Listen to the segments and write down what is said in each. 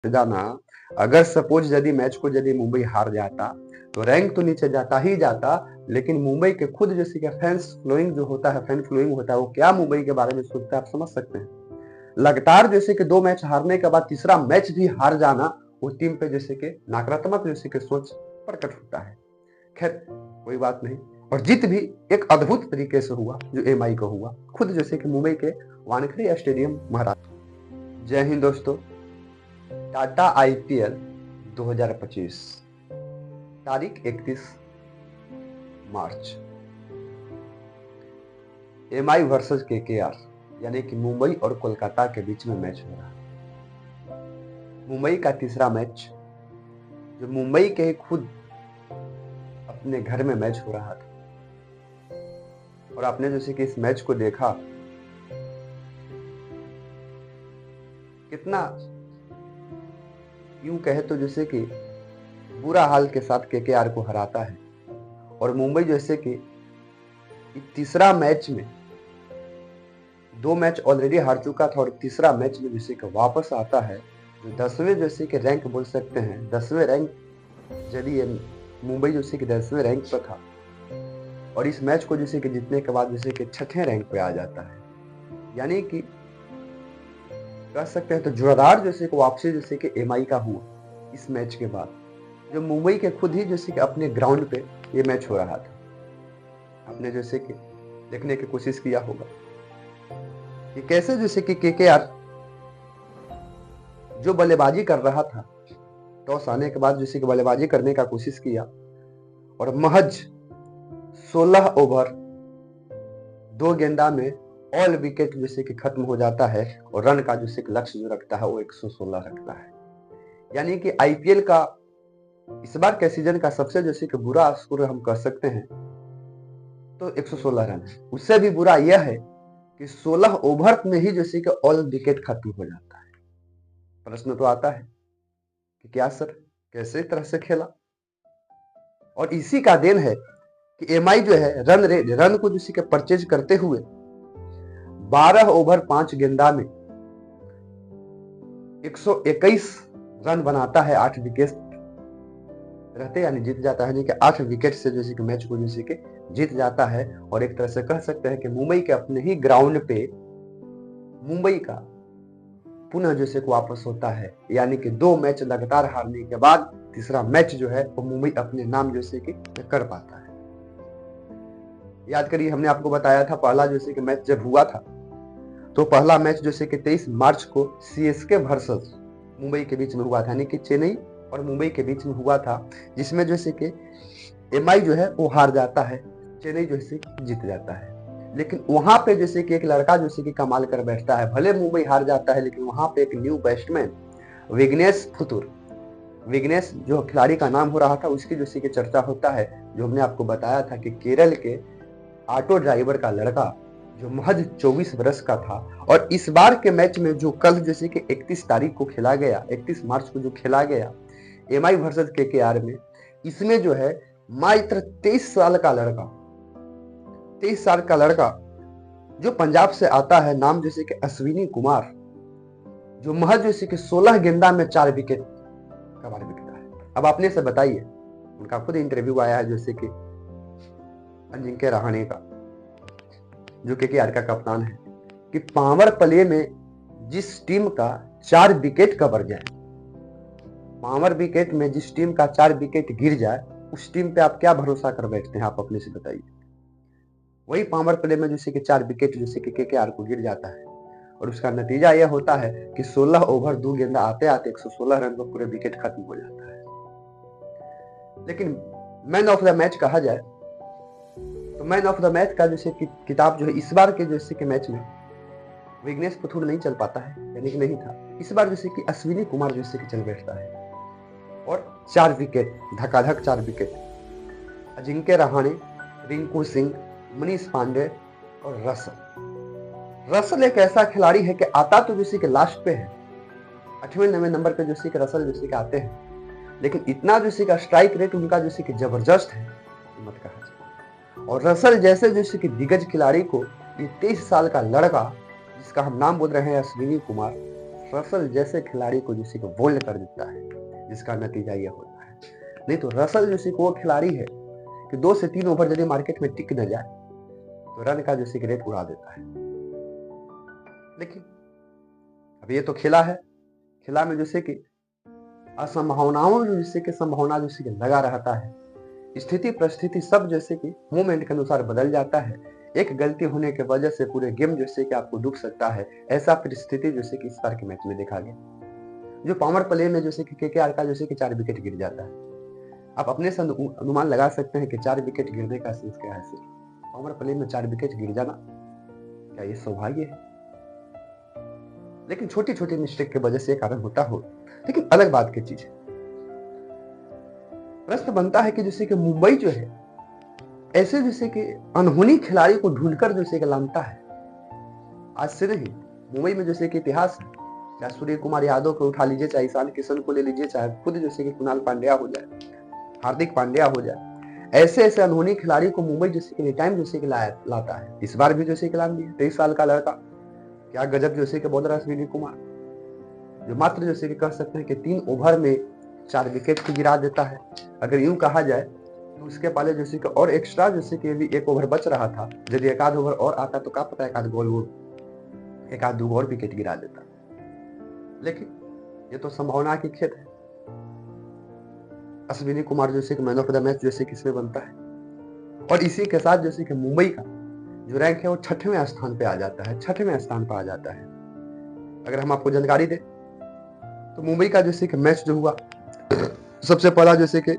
जाना, अगर सपोज यदि मैच को यदि मुंबई हार जाता तो रैंक तो नीचे जाता ही जाता, लेकिन मुंबई के खुद जैसे कि फैंस फ्लोइंग जो होता है, फैन फ्लोइंग होता है, वो क्या मुंबई के बारे में सोचता है आप समझ सकते हैं। लगातार जैसे कि 2 मैच हारने के बाद तीसरा मैच भी हार जाना, वो टीम पे जैसे कि नकारात्मक जैसे कि सोच प्रकट होता है। खैर कोई बात नहीं। और जीत भी एक अद्भुत तरीके से हुआ जो एमआई को हुआ, खुद जैसे कि मुंबई के वानखेड़े स्टेडियम महाराज। जय हिंद दोस्तों। टाटा आईपीएल 2025 तारीख 31 मार्च, एमआई वर्सेस केकेआर यानी कि मुंबई और कोलकाता के बीच में मैच हो रहा है। मुंबई का तीसरा मैच जो मुंबई के खुद अपने घर में मैच हो रहा था, और आपने जैसे कि इस मैच को देखा, कितना यूं कहे तो जैसे कि बुरा हाल के साथ केकेआर को हराता है। और मुंबई जैसे कि तीसरा मैच में 2 मैच ऑलरेडी हार चुका था, और तीसरा मैच में जैसे कि वापस आता है, जो 10वें जैसे कि रैंक बोल सकते हैं, 10वें रैंक, यदि ये मुंबई जैसे कि 10वें रैंक पर था, और इस मैच को जैसे कि जीतने के बाद जैसे कि 6ठे रैंक पे आ जाता है। यानी कि कह सकते हैं तो जोरदार जैसे कि वापसी जैसे कि एमआई का हुआ इस मैच के बाद, जो मुंबई के खुद ही जैसे कि अपने ग्राउंड पे ये मैच हो रहा था। आपने जैसे कि देखने की कोशिश किया होगा कि कैसे जैसे कि केकेआर जो बल्लेबाजी कर रहा था, टॉस आने के बाद जैसे कि बल्लेबाजी करने का कोशिश किया, और महज 16 ओवर 2 गेंदा में ऑल विकेट जैसे कि खत्म हो जाता है, और रन का जैसे कि लक्ष्य जो रखता है वो 116 रखता है। यानी कि आईपीएल का इस बार के सीजन का सबसे जैसे कि बुरा स्कोर हम कह सकते हैं तो 116 रन है। उससे भी बुरा यह है कि 16 ओवर में ही जैसे कि ऑल विकेट खत्म हो जाता है। प्रश्न तो आता है कि क्या सर, कैसे तरह से खेला। और इसी का देन है कि एमआई जो है रन को जैसे कि परचेज करते हुए 12 ओवर 5 गेंदा में 121 रन बनाता है, 8 विकेट रहते यानी जीत जाता है। यानी कि 8 विकेट से जैसे कि मैच को जैसे कि जीत जाता है, और एक तरह से कह सकते हैं कि मुंबई के अपने ही ग्राउंड पे मुंबई का पुनः जैसे को वापस होता है। यानी कि 2 मैच लगातार हारने के बाद तीसरा मैच जो है वो मुंबई अपने नाम जैसे कि कर पाता है। याद करिए, हमने आपको बताया था पहला जैसे कि मैच जब हुआ था, तो पहला मैच जैसे कि 23 मार्च को सीएसके वर्सेस मुंबई के बीच में हुआ था, यानी कि चेन्नई और मुंबई के बीच में हुआ था, जिसमें जैसे कि एमआई जो है वो हार जाता है, चेन्नई जैसे जीत जाता है। लेकिन वहां पे जैसे कि एक लड़का जैसे कि कमाल कर बैठता है, भले मुंबई हार जाता है, लेकिन वहां पे एक न्यू बैट्समैन विग्नेश पुथुर, विग्नेश जो खिलाड़ी का नाम हो रहा था, उसकी जैसे कि चर्चा होता है, जो हमने आपको बताया था कि केरल के ऑटो ड्राइवर का लड़का जो महज 24 वर्ष का था। और इस बार के मैच में जो कल जैसे कि 31 तारीख को खेला गया, 31 मार्च को जो खेला गया एमआई वर्सेस केकेआर में, इसमें जो है मात्र 23 साल का लड़का, 23 साल का लड़का जो पंजाब से आता है, नाम जैसे कि अश्विनी कुमार, जो महज जैसे कि 16 गेंदा में 4 विकेट कमाल विकेट है। अब आपने से बताइए, उनका खुद इंटरव्यू आया है जैसे कि अजिंक्य रहाणे का, जो केकेआर का कप्तान है, कि पावर प्ले में जिस टीम का 4 विकेट कवर जाए, पावर विकेट में जिस टीम का 4 विकेट गिर जाए, उस टीम पे आप क्या भरोसा कर बैठते हैं, आप अपने से बताइए। वही पावर प्ले में जैसे कि 4 विकेट जैसे कि केकेआर को गिर जाता है, और उसका नतीजा यह होता है कि 16 ओवर 2 गेंदा आते आते 116 रन पर पूरे विकेट खत्म हो जाता है। लेकिन मैन ऑफ द मैच कहा जाए तो मैन ऑफ द मैच का जैसे कि किताब जो है इस बार के जैसे कि मैच में विग्नेश पुथुर नहीं चल पाता है, यानी कि नहीं था। इस बार जैसे कि अश्विनी कुमार जैसे कि चल बैठता है, और 4 विकेट, धकाधक 4 विकेट, अजिंक्य रहाणे, रिंकू सिंह, मनीष पांडे और रसल एक ऐसा खिलाड़ी है कि आता तो जैसे कि लास्ट पे है, 8वें नंबर पे जैसे कि रसल जैसे कि आते हैं, लेकिन इतना जैसे का स्ट्राइक रेट उनका जैसे कि जबरदस्त है, मत कहा जाए। और रसल जैसे जैसे कि दिग्गज खिलाड़ी को ये 23 साल का लड़का, जिसका हम नाम बोल रहे हैं अश्विनी कुमार, रसल जैसे खिलाड़ी को जैसे कि बोल्ड कर देता है, जिसका नतीजा यह होता है। नहीं तो रसल जैसे वो खिलाड़ी है कि 2 से 3 ओवर यदि मार्केट में टिक न जाए तो रन का जैसे कि रेट उड़ा देता है। लेकिन अब ये तो खेला है, खेला में जैसे कि असंभावनाओं में जैसे कि संभावना जैसे कि लगा रहता है, स्थिति परिस्थिति सब जैसे कि मूवमेंट के अनुसार बदल जाता है। एक गलती होने की वजह से पूरे गेम जैसे कि आपको डूब सकता है। ऐसा परिस्थिति जैसे कि इस बार के मैच में देखा गया, जो पावर प्ले में जैसे कि केकेआर का जैसे कि 4 विकेट गिर जाता है। आप अपने से अनुमान लगा सकते हैं कि 4 विकेट गिरने का सेंस क्या है। पावर प्ले में 4 विकेट गिर जाना क्या ये सौभाग्य है? लेकिन छोटी छोटी मिस्टेक की वजह से कारण होता हो, लेकिन अलग बात की चीज है। प्रश्न बनता है कि जैसे कि मुंबई जो है ऐसे जैसे कि अनहोनी खिलाड़ी को ढूंढकर जैसे कि लाता है। आज से नहीं, मुंबई में जैसे कि इतिहास है, चाहे सूर्य कुमार यादव को उठा लीजिए, चाहे ईशान किशन को ले लीजिए, चाहे खुद जैसे कि कुणाल पांड्या हो जाए, हार्दिक पांड्या हो जाए, ऐसे ऐसे अनहोनी खिलाड़ी को मुंबई जैसे कि टाइम जैसे कि लाता है। इस बार भी जैसे कि ला दिया 23 साल का लड़का, क्या गजब जैसे कि बोल रहा है सूर्य कुमार, जो मात्र जैसे कि कह सकते हैं कि 3 ओवर में 4 विकेट को गिरा देता है। अगर यूं कहा जाए तो उसके पहले जैसे कि और एक्स्ट्रा जैसे कि भी 1 ओवर बच रहा था, यदि एक आध ओवर और आता तो क्या पता एक आध 2 और विकेट गिरा देता। लेकिन ये तो संभावना की खेत है। अश्विनी कुमार जैसे कि मैन ऑफ द मैच जैसे किसमें बनता है, और इसी के साथ जैसे कि मुंबई का जो रैंक है वो 6वें स्थान पे आ जाता है, 6वें स्थान पे आ जाता है। अगर हम आपको जानकारी दें तो मुंबई का जैसे कि मैच जो हुआ, सबसे पहला जैसे कि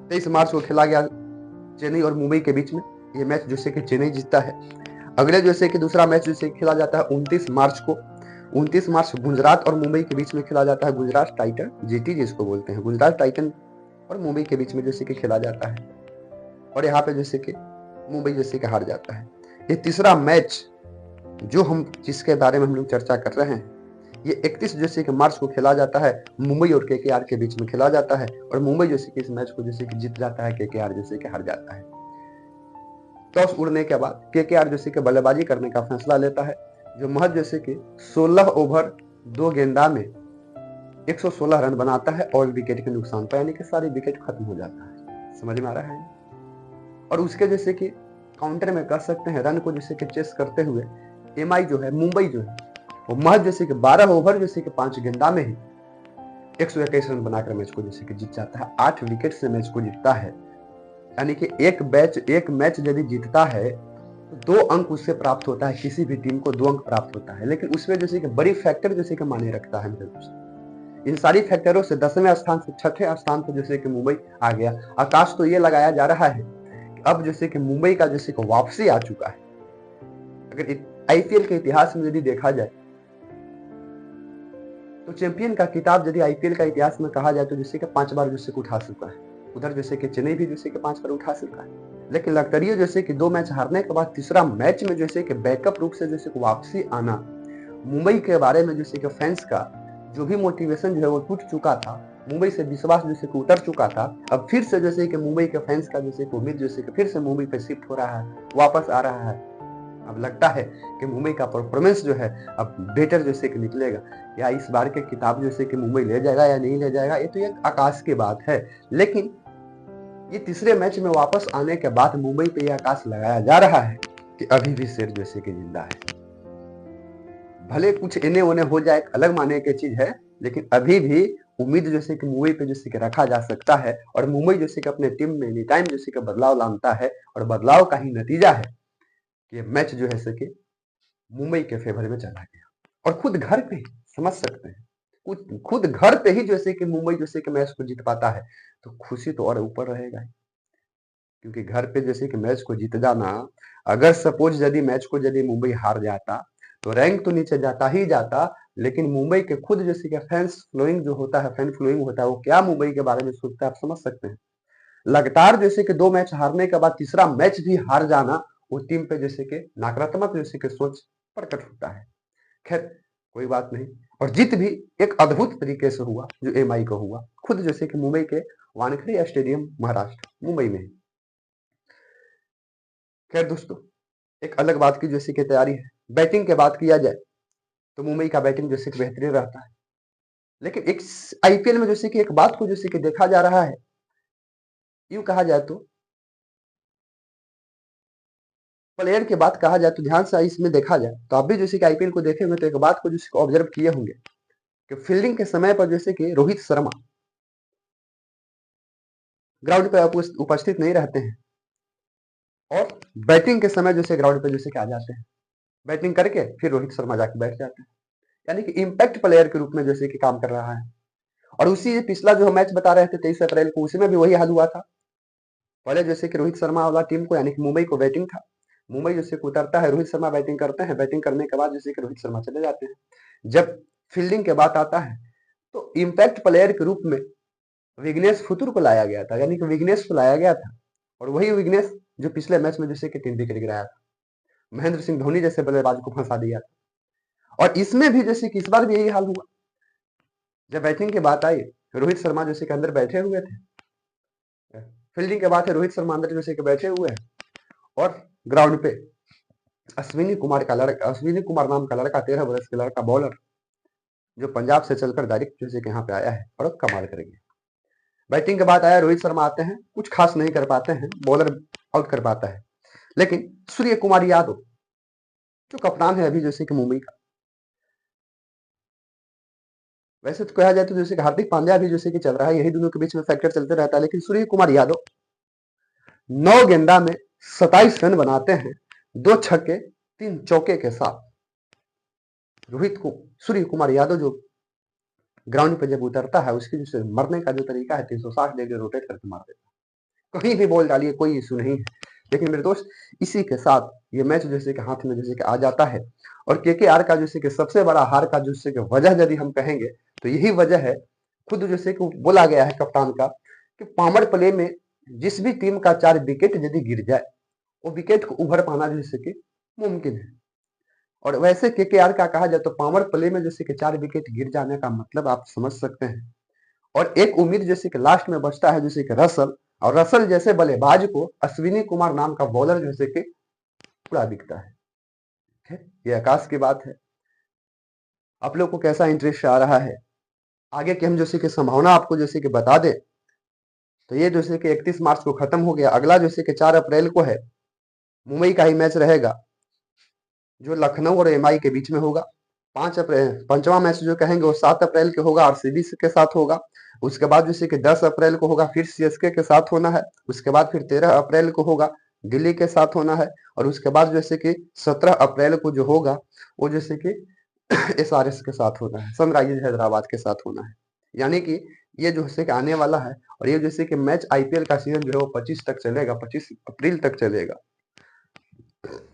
23 मार्च को खेला गया चेन्नई और मुंबई के बीच में, ये मैच जैसे कि चेन्नई जीतता है। अगले जैसे कि दूसरा मैच जैसे खेला जाता है 29 मार्च को, 29 मार्च गुजरात और मुंबई के बीच में खेला जाता है, गुजरात टाइटन जीटी जिसको बोलते हैं, गुजरात टाइटन और मुंबई के बीच में जैसे कि खेला जाता है, और यहाँ पे जैसे कि मुंबई जैसे कि हार जाता है। ये तीसरा मैच जो हम जिसके बारे में हम लोग चर्चा कर रहे हैं, ये 31 जैसे कि मार्च को खेला जाता है, मुंबई और केकेआर के बीच में खेला जाता है, और मुंबई जैसे कि इस मैच को जैसे कि जीत जाता है, केकेआर जैसे कि हार जाता है। टॉस उड़ने के बाद केकेआर जैसे कि बल्लेबाजी करने का फैसला लेता है, जो महज जैसे कि 16 ओवर 2 गेंदा में 116 रन बनाता है और विकेट के नुकसान पर, यानी कि सारे विकेट खत्म हो जाता है। समझ में आ रहा है? और उसके जैसे कि काउंटर में कह सकते हैं रन को जैसे कि चेस करते हुए एमआई जो है, मुंबई जो है, वो महज जैसे कि 12 ओवर जैसे कि 5 गेंदा में ही 121 रन बनाकर मैच को जैसे कि जीत जाता है। 8 विकेट से मैच को जीतता है, यानी कि एक मैच यदि जीतता है तो 2 अंक उससे प्राप्त होता है, किसी भी टीम को 2 अंक प्राप्त होता है। लेकिन उसमें जैसे कि बड़ी फैक्टर जैसे कि माने रखता है मेरे दोस्त। इन सारी फैक्टरों से 10वें स्थान से 6ठे स्थान पर जैसे कि मुंबई आ गया। आकाश तो ये लगाया जा रहा है कि अब जैसे कि मुंबई का जैसे कि वापसी आ चुका है। अगर आईपीएल के इतिहास में यदि देखा जाए तो चैंपियन का किताब यदि आईपीएल का इतिहास में कहा जाए तो जैसे कि 5 बार जैसे कि उठा चुका है। उधर जैसे कि चेन्नई भी जैसे कि 5 बार उठा चुका है। लेकिन लगता है जैसे कि 2 मैच हारने के बाद तीसरा मैच में जैसे कि बैकअप रूप से जैसे कि वापसी आना, मुंबई के बारे में जैसे कि फैंस का जो भी मोटिवेशन जो है वो टूट चुका था, मुंबई से विश्वास जैसे कि उतर चुका था। अब फिर से जैसे कि मुंबई के फैंस का जैसे कि उम्मीद जैसे कि फिर से मुंबई पे शिफ्ट हो रहा है, वापस आ रहा है। अब लगता है कि मुंबई का परफॉर्मेंस जो है अब बेटर जैसे कि निकलेगा, या इस बार के किताब जैसे कि मुंबई ले जाएगा या नहीं ले जाएगा, ये तो एक आकाश की बात है। लेकिन ये तीसरे मैच में वापस आने के बाद मुंबई पे यह आकाश लगाया जा रहा है कि अभी भी शेर जैसे कि जिंदा है। भले कुछ इन्हें उन्हें हो जाए, अलग माने की चीज है, लेकिन अभी भी उम्मीद जैसे कि मुंबई पे जैसे कि रखा जा सकता है, और मुंबई जैसे कि अपने टीम में एनी टाइम जैसे कि बदलाव लाता है, और बदलाव का ही नतीजा है कि मैच जो है सके मुंबई के फेवर में चला गया। और खुद घर पे ही समझ सकते हैं, खुद घर पे ही जैसे कि मुंबई जैसे कि मैच को जीत पाता है तो खुशी तो और ऊपर रहेगा, क्योंकि घर पे जैसे कि मैच को जीत जाना, अगर सपोज यदि मैच को यदि मुंबई हार जाता तो रैंक तो नीचे जाता ही जाता, लेकिन मुंबई के खुद जैसे कि फैंस फ्लोइंग जो होता है, फैन फ्लोइंग होता है, वो क्या मुंबई के बारे में सोचता है आप समझ सकते हैं। लगातार जैसे कि 2 मैच हारने के बाद तीसरा मैच भी हार जाना, वो टीम पे जैसे कि नकारात्मक जैसे कि सोच प्रकट होता है। खैर कोई बात नहीं, और जीत भी एक अद्भुत तरीके से हुआ जो एमआई को हुआ, खुद जैसे कि मुंबई के वानखेड़े स्टेडियम महाराष्ट्र मुंबई में। खैर दोस्तों, एक अलग बात की जैसे कि तैयारी है, बैटिंग के बात किया जाए तो मुंबई का बैटिंग जैसे कि बेहतरीन रहता है। लेकिन एक आईपीएल में जैसे कि एक बात को जैसे कि देखा जा रहा है, यूं कहा जाए तो प्लेयर की बात कहा जाए तो ध्यान से इसमें देखा जाए तो आप भी जैसे कि आईपीएल को देखे होंगे तो एक बात को जैसे ऑब्जर्व किए होंगे कि फील्डिंग के समय पर जैसे कि रोहित शर्मा ग्राउंड पर उपस्थित नहीं रहते हैं और बैटिंग के समय जैसे ग्राउंड पे जैसे कि आ जाते हैं, बैटिंग करके फिर रोहित शर्मा जाके बैठ जाते हैं, यानी कि इम्पैक्ट प्लेयर के रूप में जैसे कि काम कर रहा है। और उसी पिछला जो मैच बता रहे थे 23 अप्रैल को, उसमें भी वही हाल हुआ था। पहले जैसे कि रोहित शर्मा वाला टीम को यानी कि मुंबई को बैटिंग था, मुंबई जैसे कि उतरता है, रोहित शर्मा बैटिंग करते हैं, बैटिंग करने के बाद जैसे कि रोहित शर्मा चले जाते हैं। जब फील्डिंग के बात आता है तो इम्पैक्ट प्लेयर के रूप में विग्नेश फुतुर को लाया गया था, यानी कि विग्नेश को लाया गया था। और वही विग्नेश जो पिछले मैच में जैसे कि 3 विकेट गिराया था, महेंद्र सिंह धोनी जैसे बल्लेबाज को फंसा दिया था। और इसमें भी जैसे कि इस बार भी यही हाल हुआ। जब बैटिंग की बात आई, रोहित शर्मा जैसे कि अंदर बैठे हुए थे, फील्डिंग के बात है, रोहित शर्मा अंदर जैसे कि बैठे हुए हैं और ग्राउंड पे अश्विनी कुमार नाम का लड़का, 13 वर्ष का लड़का बॉलर, जो पंजाब से चलकर डायरेक्ट जैसे कि यहाँ पे आया है और कमाल करेंगे। बैटिंग के बाद आया, रोहित शर्मा आते हैं, कुछ खास नहीं कर पाते हैं, बॉलर आउट कर पाता है। लेकिन सूर्य कुमार यादव जो कप्तान है अभी जैसे कि मुंबई का, वैसे तो कहा जाए तो जैसे कि हार्दिक पांड्या भी जैसे कि चल रहा है, यही दोनों के बीच में फैक्टर चलते रहता है। लेकिन सूर्य कुमार यादव 9 गेंदा में 27 रन बनाते हैं, 2 छक्के 3 चौके के साथ। रोहित को सूर्य कुमार यादव जो ग्राउंड पे जब उतरता है, उसकी जो मरने का जो तरीका है, 360 डिग्री रोटेट करके मार देता है। कहीं भी बॉल डालिए, कोई इशू नहीं है। लेकिन मेरे दोस्त, इसी के साथ ये मैच जैसे कि हाथ में जैसे कि आ जाता है। और केकेआर का जैसे कि सबसे बड़ा हार का जैसे कि वजह यदि हम कहेंगे तो यही वजह है, खुद जैसे कि बोला गया है कप्तान का, कि पावर प्ले में जिस भी टीम का 4 विकेट यदि गिर जाए, वो विकेट को उभर पाना जैसे कि मुमकिन है। और वैसे केकेआर का कहा जाए तो पावर प्ले में जैसे कि 4 विकेट गिर जाने का मतलब आप समझ सकते हैं। और एक उम्मीद जैसे कि लास्ट में बचता है जैसे कि रसल, और रसल जैसे बल्लेबाज को अश्विनी कुमार नाम का बॉलर जैसे कि पूरा दिखता है। ये आकाश की बात है। आप लोग को कैसा इंटरेस्ट आ रहा है आगे की हम जैसे कि संभावना आपको जैसे कि बता दे, तो ये जैसे कि 31 मार्च को खत्म हो गया। अगला जैसे कि 4 अप्रैल को है, मुंबई का ही मैच रहेगा जो लखनऊ और एमआई के बीच में होगा। 5 अप्रैल पंचवा मैच जो कहेंगे वो 7 अप्रैल के होगा, आरसीबी के साथ होगा। उसके बाद जैसे कि 10 अप्रैल को होगा, फिर सीएसके के साथ होना है। उसके बाद फिर 13 अप्रैल को होगा, दिल्ली के साथ होना है। और उसके बाद जैसे कि 17 अप्रैल को जो होगा वो जैसे कि एसआरएच के साथ होना है, सनराइजर्स हैदराबाद के साथ होना है। यानी कि ये जो है कि आने वाला है। और ये जैसे कि मैच आईपीएल का सीजन जो है वो 25 तक चलेगा, 25 अप्रैल तक चलेगा।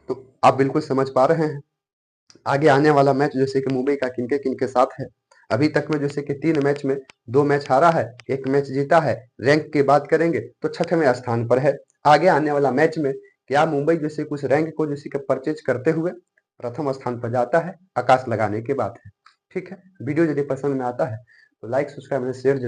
तो आप बिल्कुल समझ पा रहे हैं आगे आने वाला मैच जैसे कि मुंबई का किनके किनके साथ है। अभी तक में जैसे कि 3 मैच में 2 मैच हारा है, 1 मैच जीता है। रैंक की बात करेंगे तो 6वें स्थान पर है। आगे आने वाला मैच में क्या मुंबई जैसे कुछ रैंक को जैसे कि परचेज करते हुए प्रथम स्थान पर जाता है, आकाश लगाने की बात है। ठीक है, वीडियो यदि पसंद में आता है तो लाइक, सब्सक्राइब, शेयर